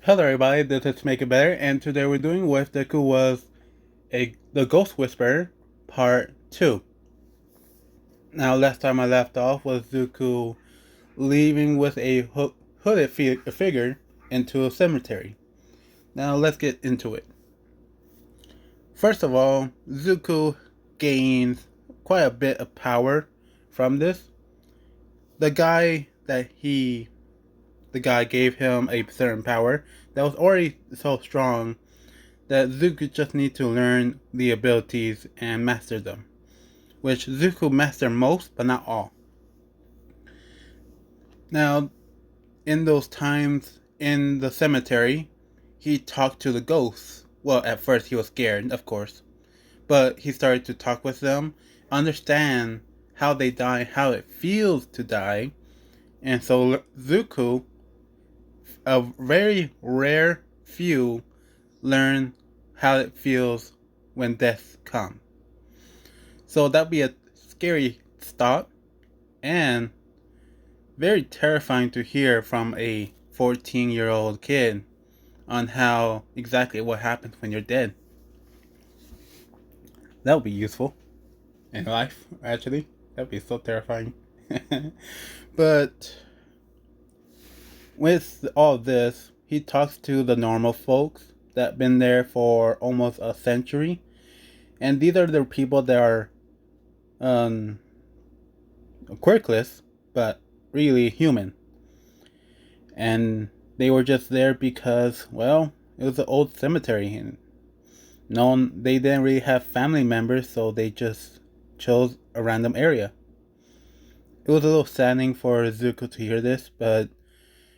Hello everybody, this is Make It Better, and today we're doing with Deku was the Ghost Whisperer Part 2. Now last time I left off was Zuko leaving with a hooded figure into a cemetery. Now let's get into it. First of all, Zuko gains quite a bit of power from this. The guy that the guy gave him a certain power that was already so strong that Zuko just needs to learn the abilities and master them, which Zuko mastered most, but not all. Now, in those times in the cemetery, he talked to the ghosts. Well, at first he was scared, of course, but he started to talk with them, understand how they die, how it feels to die, and so Zuko, a very rare few, learn how it feels when death comes. So that'd be a scary thought and very terrifying to hear from a 14-year-old kid on how exactly what happens when you're dead. That would be useful in life, actually. That'd be so terrifying. But with all this, he talks to the normal folks that been there for almost a century. And these are the people that are um, quirkless, but really human. And they were just there because, well, it was an old cemetery, and they didn't really have family members, so they just chose a random area. It was a little saddening for Zuko to hear this, but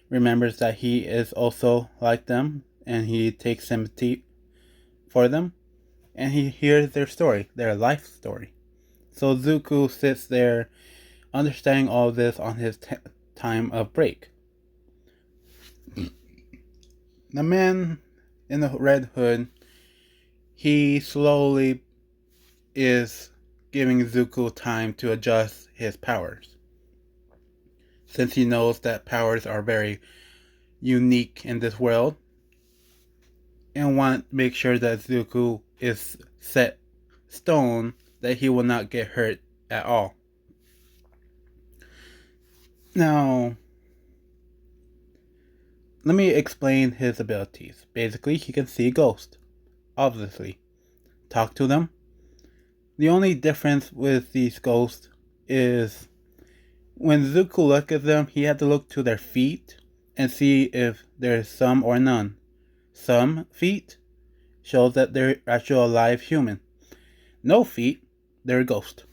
remembers that he is also like them, and he takes sympathy for them, and he hears their story, their life story. So Zuko sits there, understanding all this on his time of break. The man in the red hood, he slowly is giving Zuko time to adjust his powers. Since he knows that powers are very unique in this world, and want to make sure that Zuko is set stone that he will not get hurt at all. Now, let me explain his abilities. Basically, he can see ghosts, obviously. Talk to them. The only difference with these ghosts is when Zuko looks at them, he had to look to their feet and see if there's some or none. Some feet shows that they're actually a live human. No feet, they're a ghost.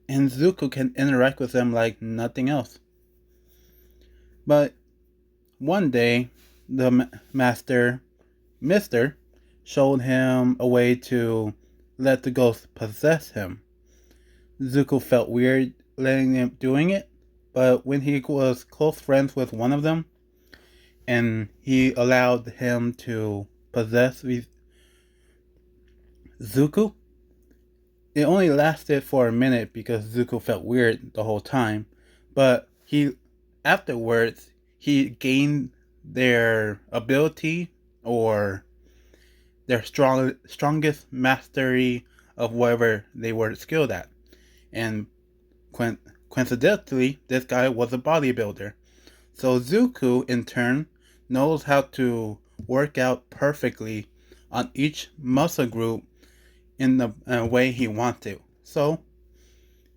And Zuko can interact with them like nothing else. But one day, the master, Mister, showed him a way to let the ghost possess him. Zuko felt weird letting him doing it, but when he was close friends with one of them, and he allowed him to possess Zuko, it only lasted for a minute because Zuko felt weird the whole time, but he afterwards he gained their ability or their strongest mastery of whatever they were skilled at. And coincidentally, this guy was a bodybuilder. So Zuko, in turn, knows how to work out perfectly on each muscle group in the way he wants to. So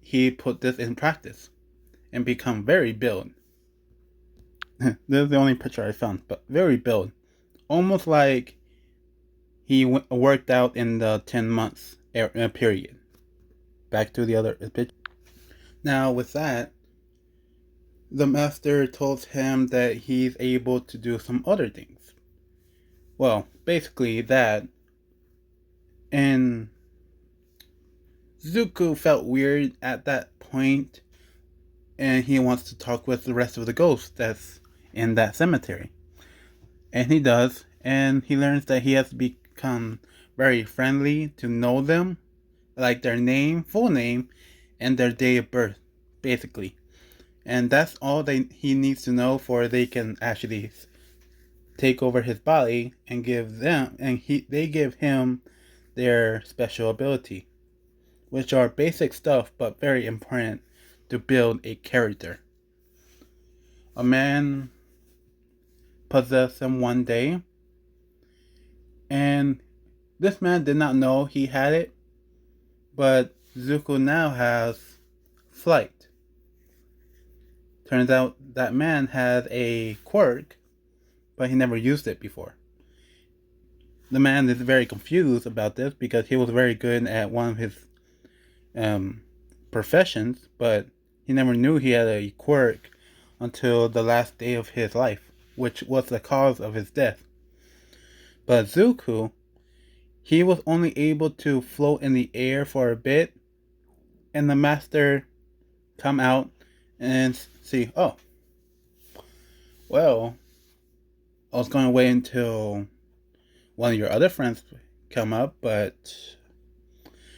he put this in practice and become very built. This is the only picture I found, but very built. Almost like he worked out in the 10 months period. Back to the other picture. Now, with that, the master told him that he's able to do some other things. Well, basically that. And Zuko felt weird at that point, and he wants to talk with the rest of the ghosts that's in that cemetery. And he does, and he learns that he has to become very friendly to know them, like their name, full name, and their day of birth, basically. And that's all he needs to know for they can actually take over his body and they give him their special ability, which are basic stuff but very important to build a character. A man possessed him one day, and this man did not know he had it, but Zuko now has flight. Turns out that man had a quirk, but he never used it before. The man is very confused about this because he was very good at one of his professions, but he never knew he had a quirk until the last day of his life, which was the cause of his death. But Zuko, he was only able to float in the air for a bit, and the master come out and see, oh, well, I was going to wait until one of your other friends come up, but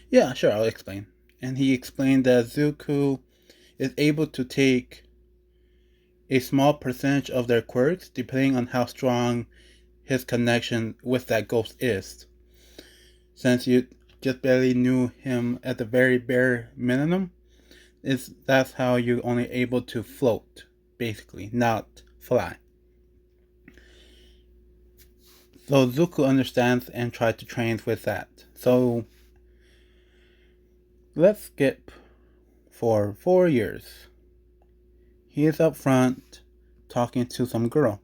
yeah, sure, I'll explain. And he explained that Zuko is able to take a small percentage of their quirks depending on how strong his connection with that ghost is. Since you just barely knew him at the very bare minimum, that's how you're only able to float, basically, not fly. So Zuko understands and tries to train with that. So let's skip for 4 years. He is up front talking to some girl.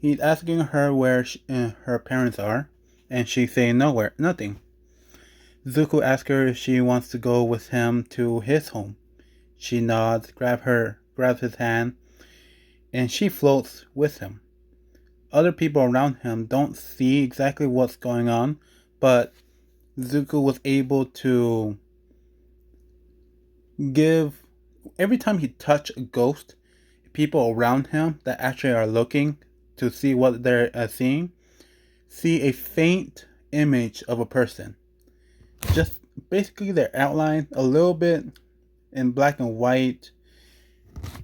He's asking her where her parents are, and she's saying nowhere, nothing. Zuko asks her if she wants to go with him to his home. She nods, grabs his hand, and she floats with him. Other people around him don't see exactly what's going on, but Zuko was able to give, every time he touched a ghost, people around him that actually are looking to see what they're seeing, see a faint image of a person. Just basically their outline, a little bit in black and white,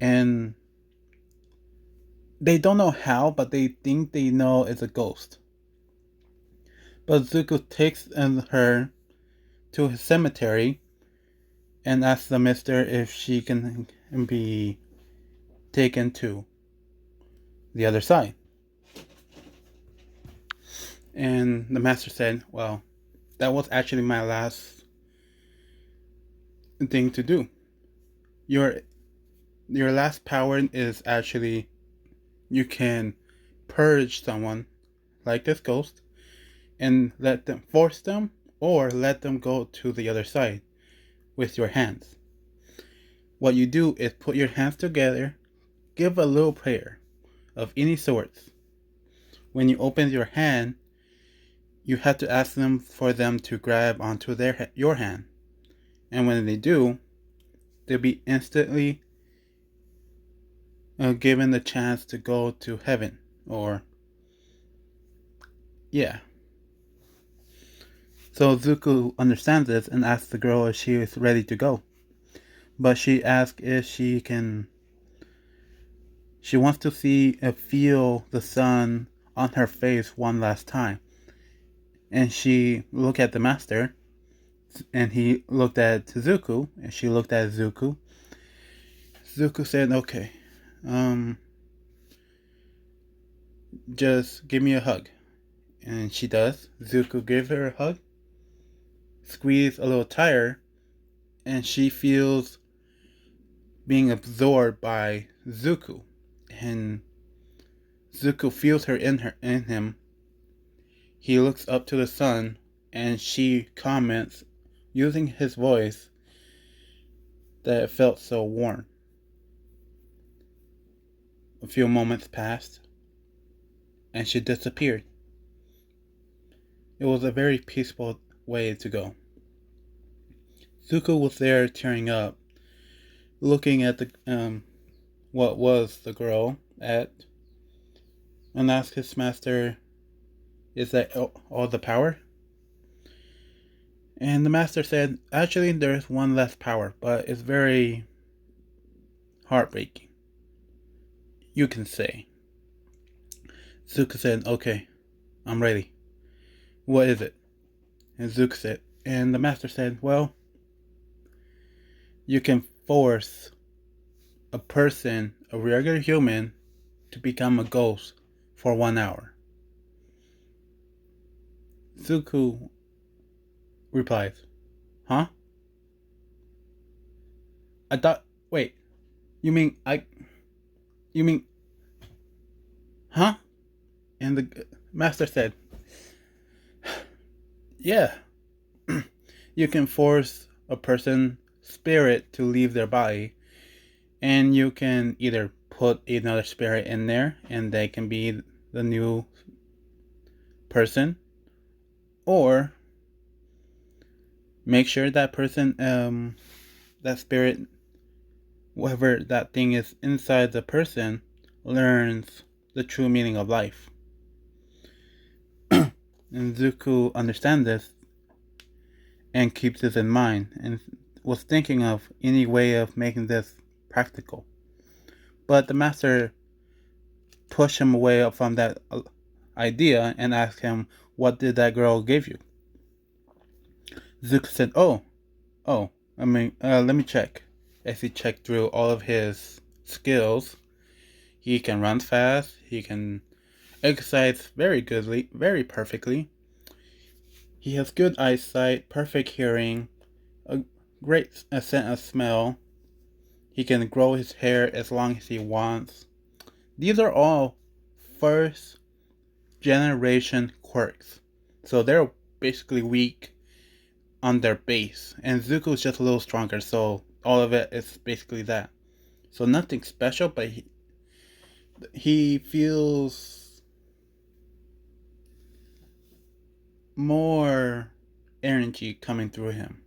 and they don't know how, but they think they know it's a ghost. But Zuko takes her to his cemetery and asks the mister if she can be taken to the other side. And the master said, well, that was actually my last thing to do. Your last power is actually you can purge someone like this ghost and force them or let them go to the other side with your hands. What you do is put your hands together, give a little prayer of any sorts. When you open your hand, you have to ask them for them to grab onto your hand. And when they do, they'll be instantly given the chance to go to heaven. Or, yeah. So Zuko understands this and asks the girl if she is ready to go. But she asks if she wants to feel the sun on her face one last time. And she looked at the master, and he looked at Zuko, and she looked at Zuko. Zuko said, okay, just give me a hug. And she does. Zuko gives her a hug, squeeze a little tighter, and she feels being absorbed by Zuko. And Zuko feels her in him. He looks up to the sun, and she comments, using his voice, that it felt so warm. A few moments passed, and she disappeared. It was a very peaceful way to go. Zuko was there tearing up, looking at the what was the girl at, and asked his master, is that all the power? And the master said, actually there's one less power, but it's very heartbreaking, you can say. Zuko said, okay, I'm ready. What is it? And Zuko said, and the master said, well, you can force a person, a regular human, to become a ghost for 1 hour. Zuko replies, huh? I thought, wait, you mean, you mean, huh? And the master said, yeah, you can force a person's spirit to leave their body, and you can either put another spirit in there and they can be the new person, or make sure that person, that spirit, whatever that thing is inside the person, learns the true meaning of life. And Zuko understands this and keeps this in mind and was thinking of any way of making this practical. But the master pushed him away from that idea and asked him, what did that girl give you? Zuko said, let me check. As he checked through all of his skills, he can run fast, he can exercise very goodly, very perfectly. He has good eyesight, perfect hearing, a great sense of smell. He can grow his hair as long as he wants. These are all first generation quirks. So they're basically weak on their base. And Zuko's just a little stronger, so all of it is basically that. So nothing special, but he feels more energy coming through him.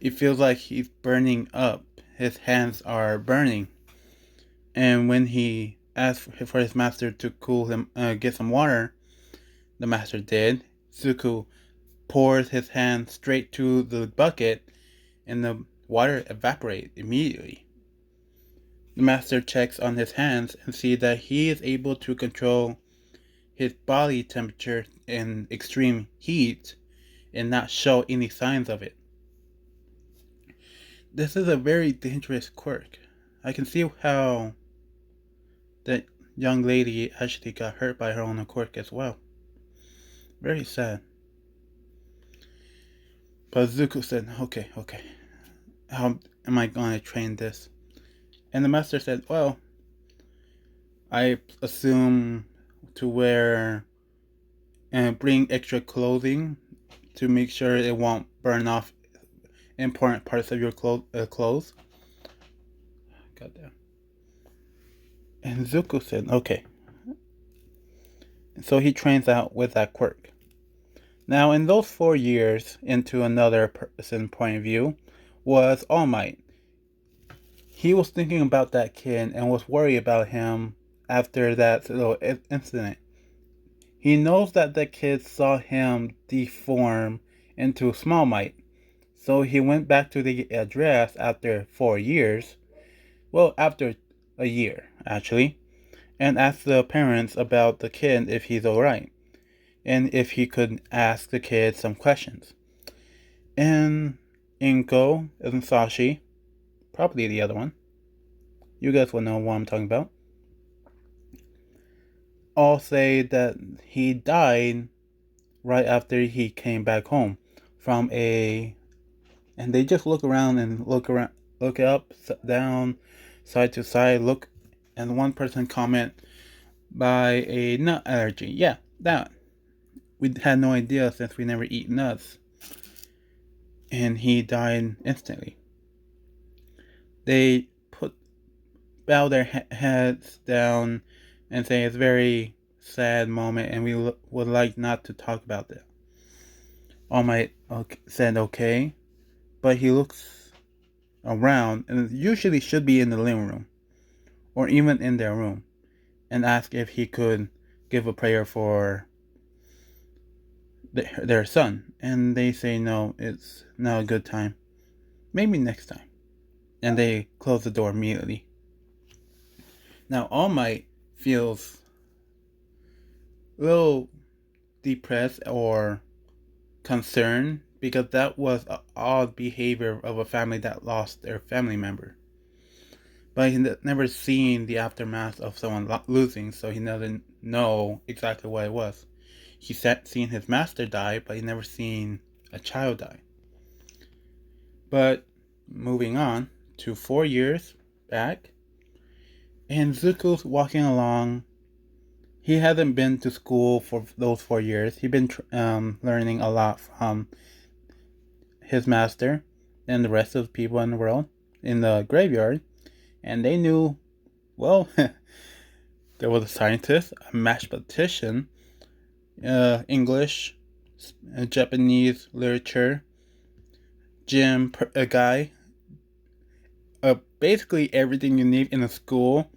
It feels like he's burning up. His hands are burning. And when he asked for his master to cool him, get some water, the master did. Zuko pours his hand straight to the bucket, and the water evaporates immediately. The master checks on his hands and sees that he is able to control his body temperature in extreme heat and not show any signs of it. This is a very dangerous quirk. I can see how that young lady actually got hurt by her own quirk as well. Very sad. But Zuko said, okay, how am I going to train this? And the master said, well, I assume to wear and bring extra clothing to make sure it won't burn off important parts of your clothes. Goddamn. And Zuko said, okay. So he trains out with that quirk. Now, in those 4 years, into another person's point of view, was All Might. He was thinking about that kid and was worried about him after that little incident. He knows that the kid saw him deform into Small Might. So he went back to the address after 4 years. Well, after a year, actually. And asked the parents about the kid if he's alright. And if he could ask the kid some questions. And Inko and Sashi, probably the other one, you guys will know what I'm talking about, all say that he died right after he came back home from a... And they just look around and look up, down, side to side, look, and one person comment, by a nut allergy. Yeah, that. We had no idea since we never eat nuts. And he died instantly. They bow their heads down and say it's a very sad moment and we would like not to talk about that. All Might said okay, but he looks around and usually should be in the living room or even in their room and ask if he could give a prayer for their son. And they say no, it's not a good time. Maybe next time. And they close the door immediately. Now All Might feels little depressed or concerned because that was an odd behavior of a family that lost their family member. But he never seen the aftermath of someone losing, so he doesn't know exactly what it was. He seen his master die, but he never seen a child die. But moving on to 4 years back, and Zuko's walking along. He hasn't been to school for those 4 years. He's been learning a lot from his master and the rest of the people in the world in the graveyard. And they knew, well, there was a scientist, a mathematician, English, Japanese literature, gym, a guy, basically everything you need in a school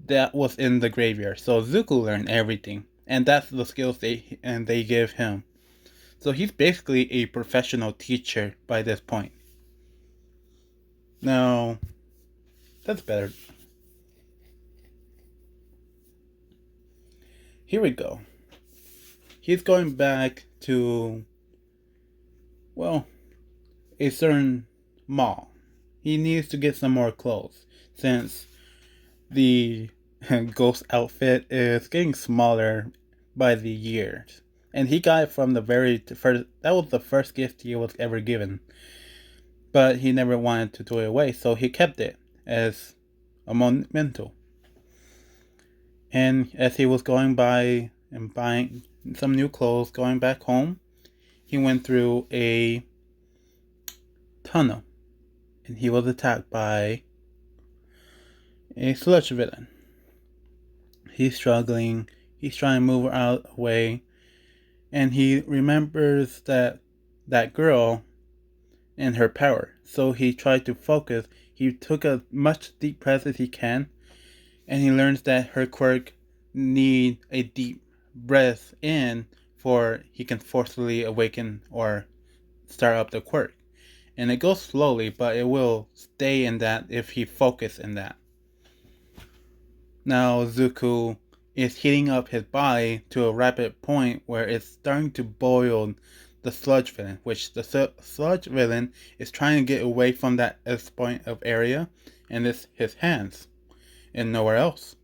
that was in the graveyard. So Zuko learned everything, and that's the skills they give him. So he's basically a professional teacher by this point. Now, that's better. Here we go. He's going back to, well, a certain mall. He needs to get some more clothes since the ghost outfit is getting smaller by the years. And he got it from the very first, that was the first gift he was ever given. But he never wanted to throw it away, so he kept it as a memento. And as he was going by and buying some new clothes, going back home, he went through a tunnel. And he was attacked by a sludge villain. He's struggling. He's trying to move out of the way. And he remembers that girl and her power. So he tried to focus. He took as much deep breath as he can. And he learns that her quirk need a deep breath in for he can forcefully awaken or start up the quirk. And it goes slowly, but it will stay in that if he focuses in that. Now Zuko is heating up his body to a rapid point where it's starting to boil the sludge villain, which the sludge villain is trying to get away from that point of area, and it's his hands and nowhere else.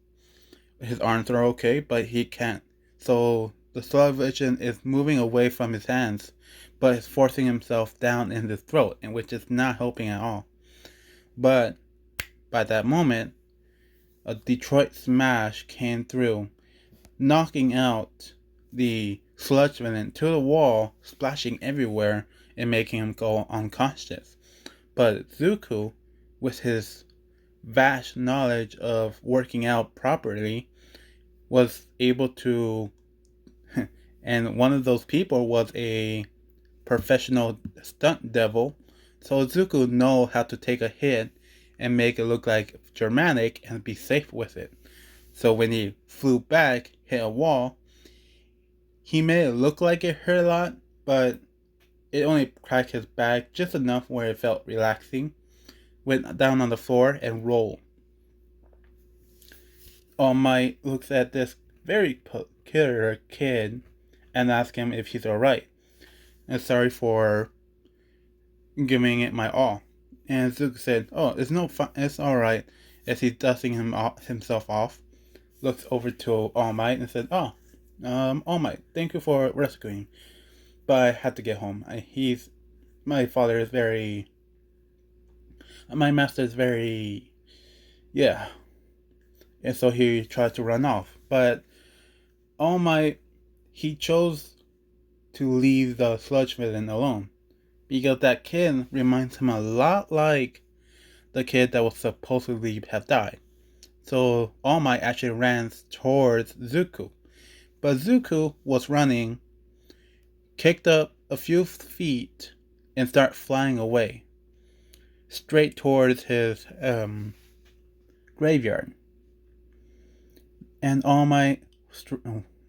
His arms are okay, but he can't. So the sludge villain is moving away from his hands, but is forcing himself down in his throat, and which is not helping at all. But by that moment, a Detroit smash came through, knocking out the sludge villain to the wall, splashing everywhere and making him go unconscious. But Zuko, with his vast knowledge of working out properly, was able to, and one of those people was a professional stunt devil, so Zuko know how to take a hit and make it look like dramatic and be safe with it. So when he flew back, hit a wall, he made it look like it hurt a lot, but it only cracked his back just enough where it felt relaxing. Went down on the floor and rolled. All Might looks at this very peculiar kid and asks him if he's alright. And sorry for giving it my all. And Zuko said, "Oh, it's no fun. It's all right." As he's dusting himself off, looks over to All Might and said, "Oh, All Might, thank you for rescuing, but I had to get home. My father is very, my master is very, yeah." And so he tried to run off, but All Might, he chose to leave the sludge villain alone because that kid reminds him a lot like the kid that was supposedly have died. So All Might actually ran towards Zuko. But Zuko was running, kicked up a few feet, and started flying away. Straight towards his graveyard. And All Might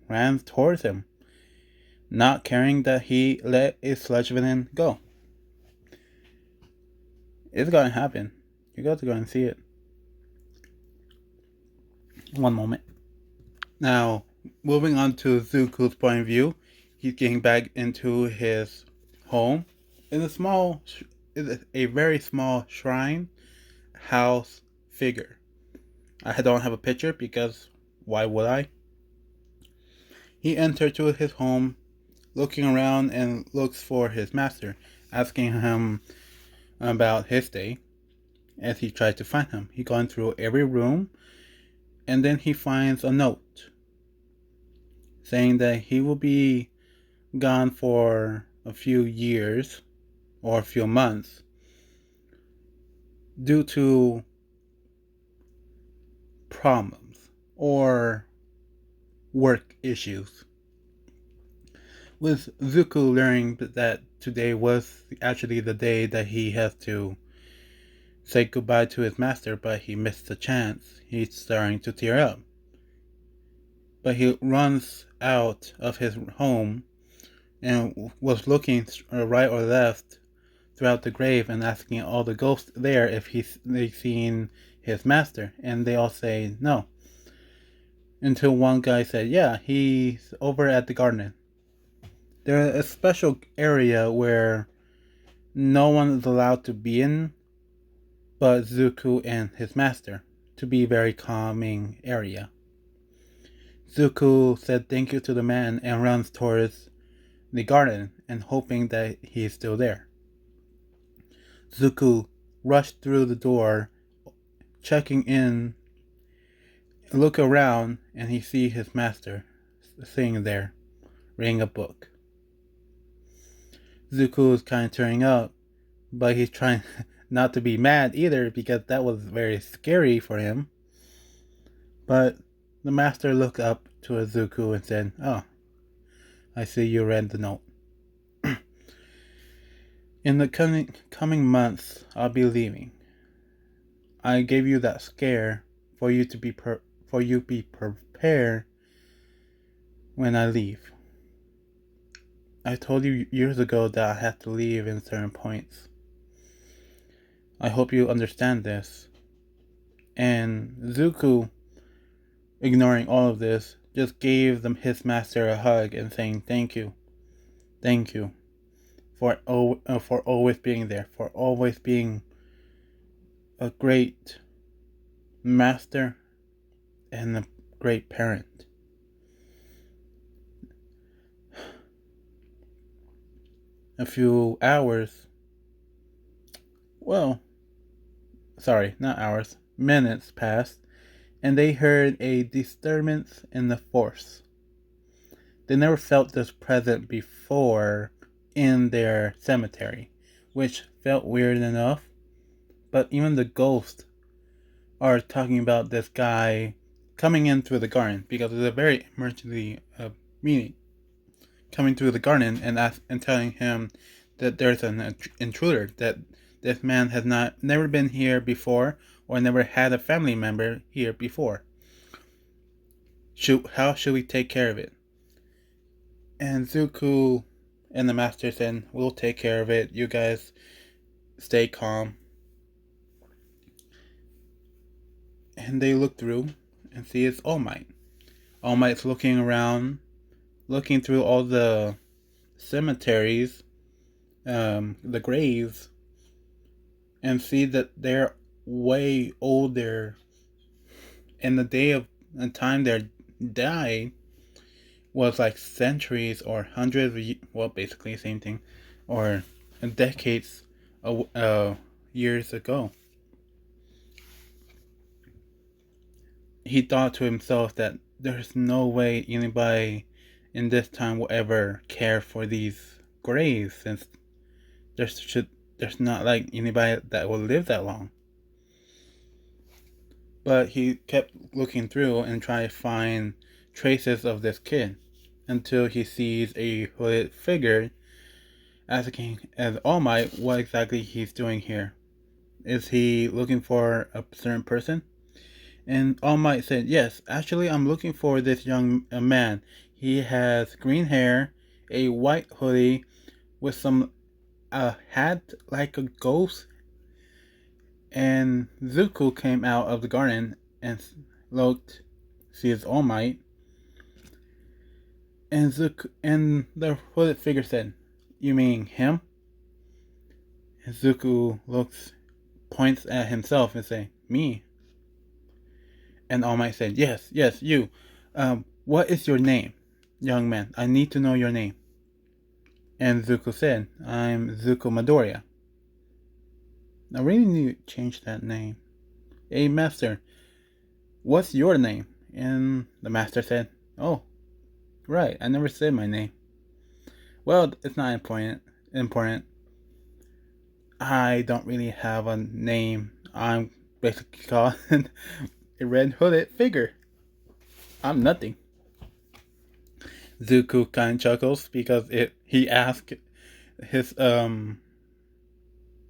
ran towards him, not caring that he let his sludge villain go. It's gonna happen. You got to go and see it. One moment. Now, Moving on to Zuko's point of view, he's getting back into his home in a very small shrine house figure. I don't have a picture because why would I? He enters to his home, looking around and looks for his master, asking him about his day as he tries to find him. He's gone through every room and then he finds a note saying that he will be gone for a few years or a few months due to problems or work issues. With Zuko learning that today was actually the day that he has to say goodbye to his master, but he missed the chance, he's starting to tear up. But he runs out of his home and was looking right or left throughout the grave and asking all the ghosts there if they've seen his master, and they all say no. Until one guy said, yeah, he's over at the garden. There's a special area where no one is allowed to be in but Zuko and his master, to be a very calming area. Zuko said thank you to the man and runs towards the garden and hoping that he is still there. Zuko rushed through the door, checking in, look around, and he sees his master sitting there, reading a book. Zuko is kind of tearing up, but he's trying not to be mad either because that was very scary for him. But the master looked up to Zuko and said, oh, I see you read the note. In the coming months, I'll be leaving. I gave you that scare for you to be prepared when I leave. I told you years ago that I had to leave in certain points. I hope you understand this. And Zuko, ignoring all of this, just gave his master a hug and saying thank you for always being there, for always being a great master and a great parent. A few hours, not hours, minutes passed, and they heard a disturbance in the force. They never felt this present before in their cemetery, which felt weird enough, but even the ghosts are talking about this guy coming in through the garden because it's a very emergency meeting. Coming through the garden and telling him that there's an intruder, that this man has never been here before or never had a family member here before. How should we take care of it? And Zuko and the master said, we'll take care of it. You guys stay calm. And they look through and see it's All Might. All Might's looking around, looking through all the cemeteries, the graves, and see that they're way older. And the time they died was like centuries or hundreds of basically the same thing, or decades years ago. He thought to himself that there's no way anybody in this time will ever care for these graves, since there's not like anybody that will live that long. But he kept looking through and trying to find traces of this kid until he sees a hooded figure asking as All Might what exactly he's doing here. Is he looking for a certain person? And All Might said, yes, actually I'm looking for this young man. He has green hair, a white hoodie with some hat like a ghost. And Zuko came out of the garden and looked, sees All Might. And the hooded figure said, "You mean him?" And Zuko points at himself and say, "Me." And All Might said, "Yes, yes, you. What is your name, young man? I need to know your name." And Zuko said, "I'm Zuko Midoriya." I really need to change that name. "Hey, master, what's your name?" And the master said, "Oh, right, I never said my name." "Well, it's not important. I don't really have a name. I'm basically called a red hooded figure. I'm nothing." Zuko kind of chuckles because he asked his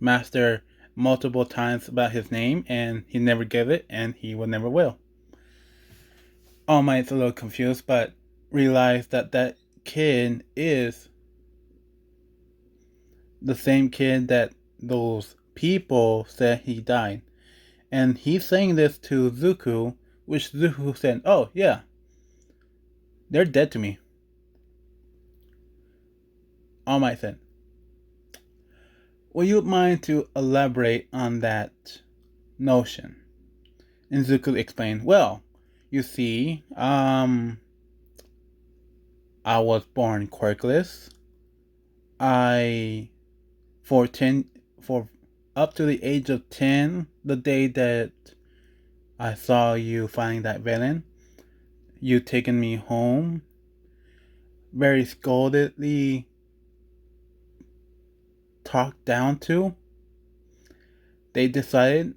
master multiple times about his name and he never gave it and he will never will. All Might's a little confused but realized that kid is the same kid that those people said he died. And he's saying this to Zuko, which Zuko said, "Oh, yeah, they're dead to me." All Might said, "Would you mind to elaborate on that notion?" And Zuko explained, "Well, you see, I was born quirkless. I, for 10, for up to the age of 10, the day that I saw you finding that villain, you taking me home, very scoldedly talked down to, they decided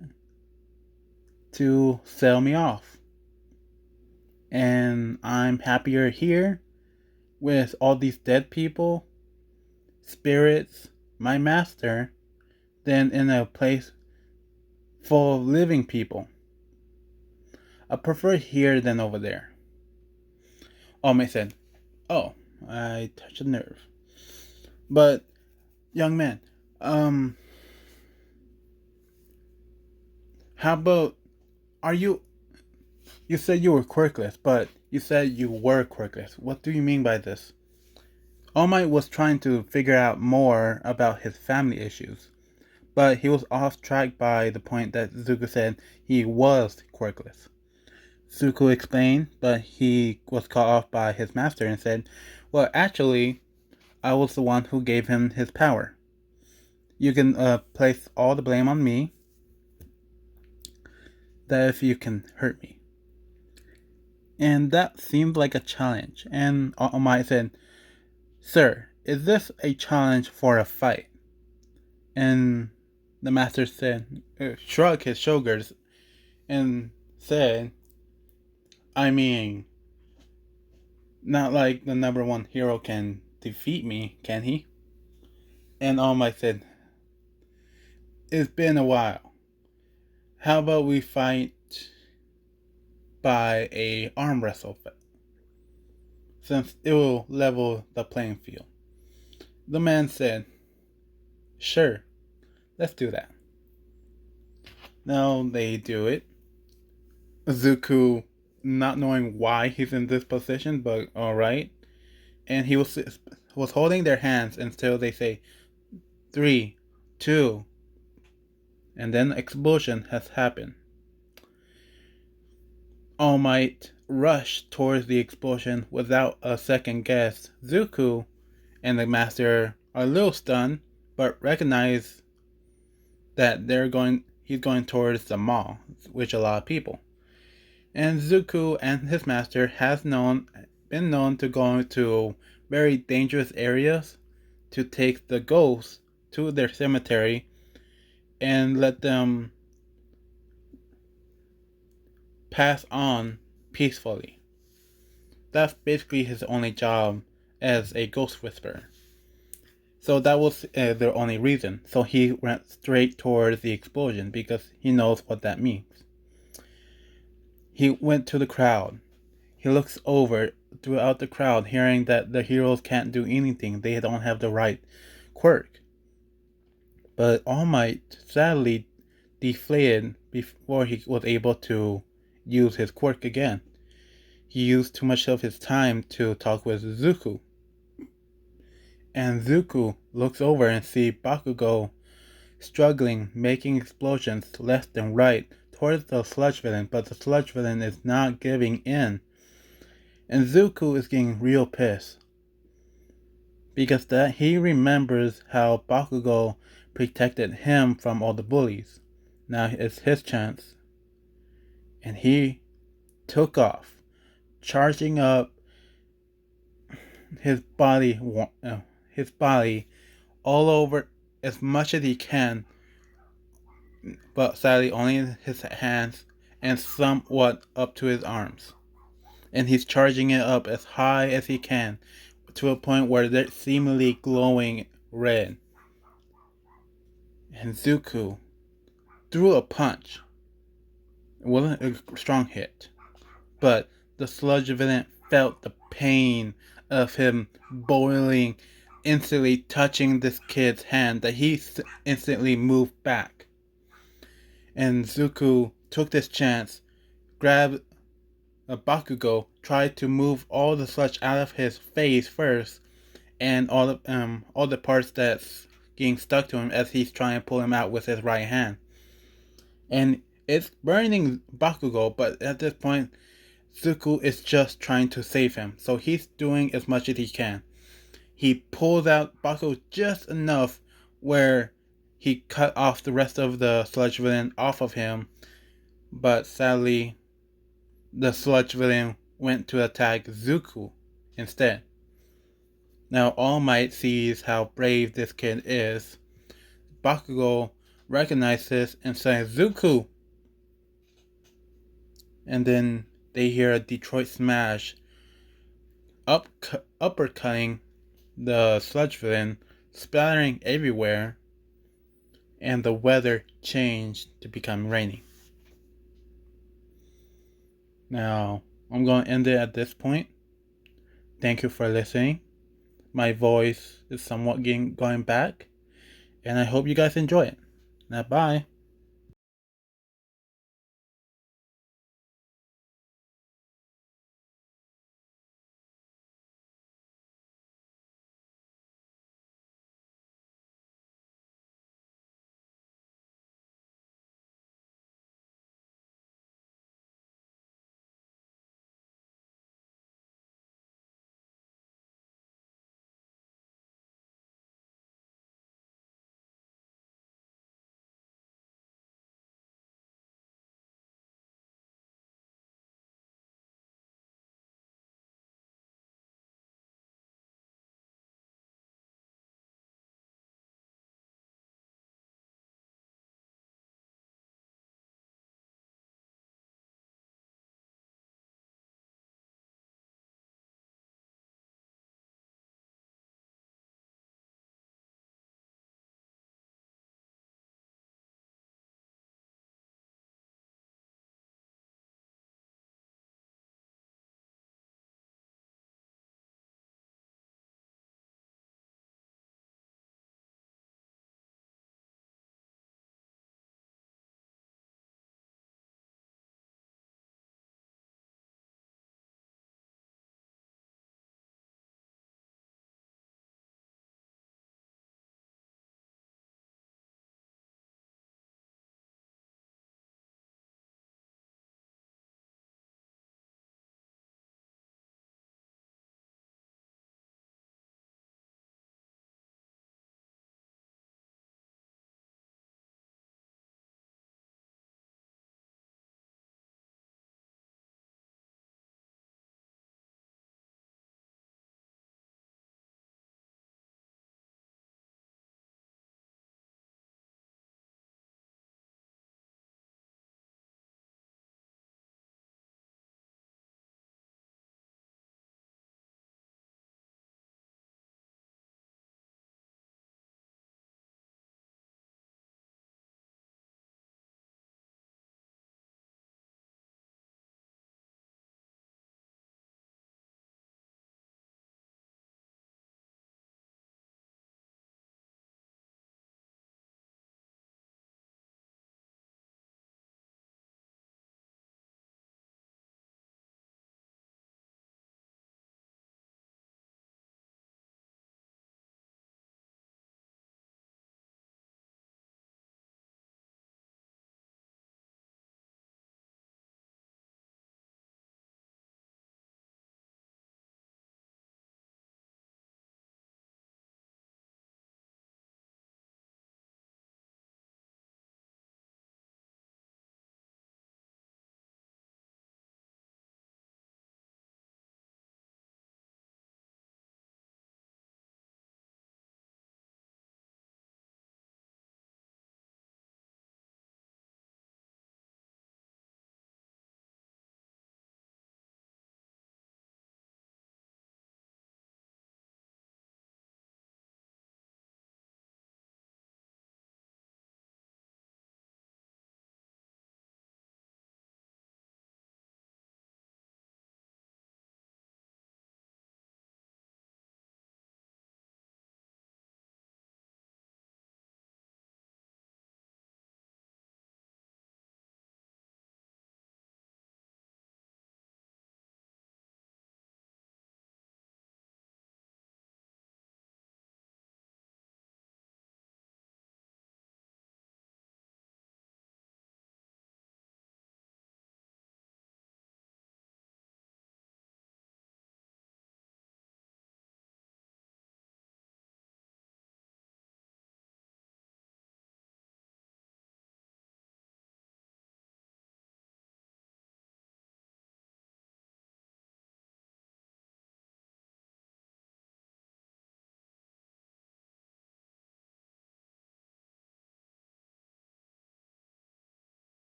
to sell me off. And I'm happier here with all these dead people, spirits, my master, than in a place full of living people. I prefer here than over there." Ome said, "Oh, I touched a nerve. But, young man, um, how about, are you said you were quirkless, but you said you were quirkless. What do you mean by this?" All Might was trying to figure out more about his family issues, but he was off track by the point that Zuko said he was quirkless. Zuko explained, but he was cut off by his master and said, "Well, actually, I was the one who gave him his power. You can place all the blame on me, that if you can hurt me." And that seemed like a challenge, and All Might said, "Sir, is this a challenge for a fight?" And the master said, shrugged his shoulders and said, "I mean, not like the number one hero can defeat me, can he?" And All Might said, "It's been a while. How about we fight by a arm wrestle fight, since it will level the playing field?" The man said, "Sure, let's do that." Now they do it. Zuko, not knowing why he's in this position, but alright. And he was holding their hands until they say 3, 2, and then explosion has happened. All Might rushed towards the explosion without a second guess. Zuko and the Master are a little stunned, but recognize that he's going towards the mall, which a lot of people. And Zuko and his master been known to go to very dangerous areas to take the ghosts to their cemetery and let them pass on peacefully. That's basically his only job as a ghost whisperer. So that was their only reason. So he went straight towards the explosion because he knows what that means. He went to the crowd. He looks over throughout the crowd, hearing that the heroes can't do anything. They don't have the right quirk. But All Might sadly deflated before he was able to use his quirk again. he used too much of his time to talk with Zuko. And Zuko looks over and sees Bakugo struggling, making explosions left and right towards the sludge villain, but the sludge villain is not giving in. And Zuko is getting real pissed. Because that he remembers how Bakugo protected him from all the bullies. Now it's his chance. And he took off, charging up his body all over as much as he can, but sadly only in his hands and somewhat up to his arms. And he's charging it up as high as he can to a point where they're seemingly glowing red. And Zuko threw a punch. It wasn't a strong hit, but the sludge villain felt the pain of him boiling, instantly touching this kid's hand that he instantly moved back. And Zuko took this chance, grabbed a Bakugo, tried to move all the sludge out of his face first, and all the parts that's getting stuck to him as he's trying to pull him out with his right hand. And it's burning Bakugo, but at this point, Zuko is just trying to save him, so he's doing as much as he can. He pulls out Bakugo just enough where he cut off the rest of the sludge villain off of him, but sadly, the sludge villain went to attack Zuko instead. Now All Might sees how brave this kid is. Bakugo recognizes and says, "Zuko!" And then they hear a Detroit smash, uppercutting the sludge villain, splattering everywhere, and the weather changed to become rainy. Now, I'm going to end it at this point. Thank you for listening. My voice is somewhat going back, and I hope you guys enjoy it. Now, bye.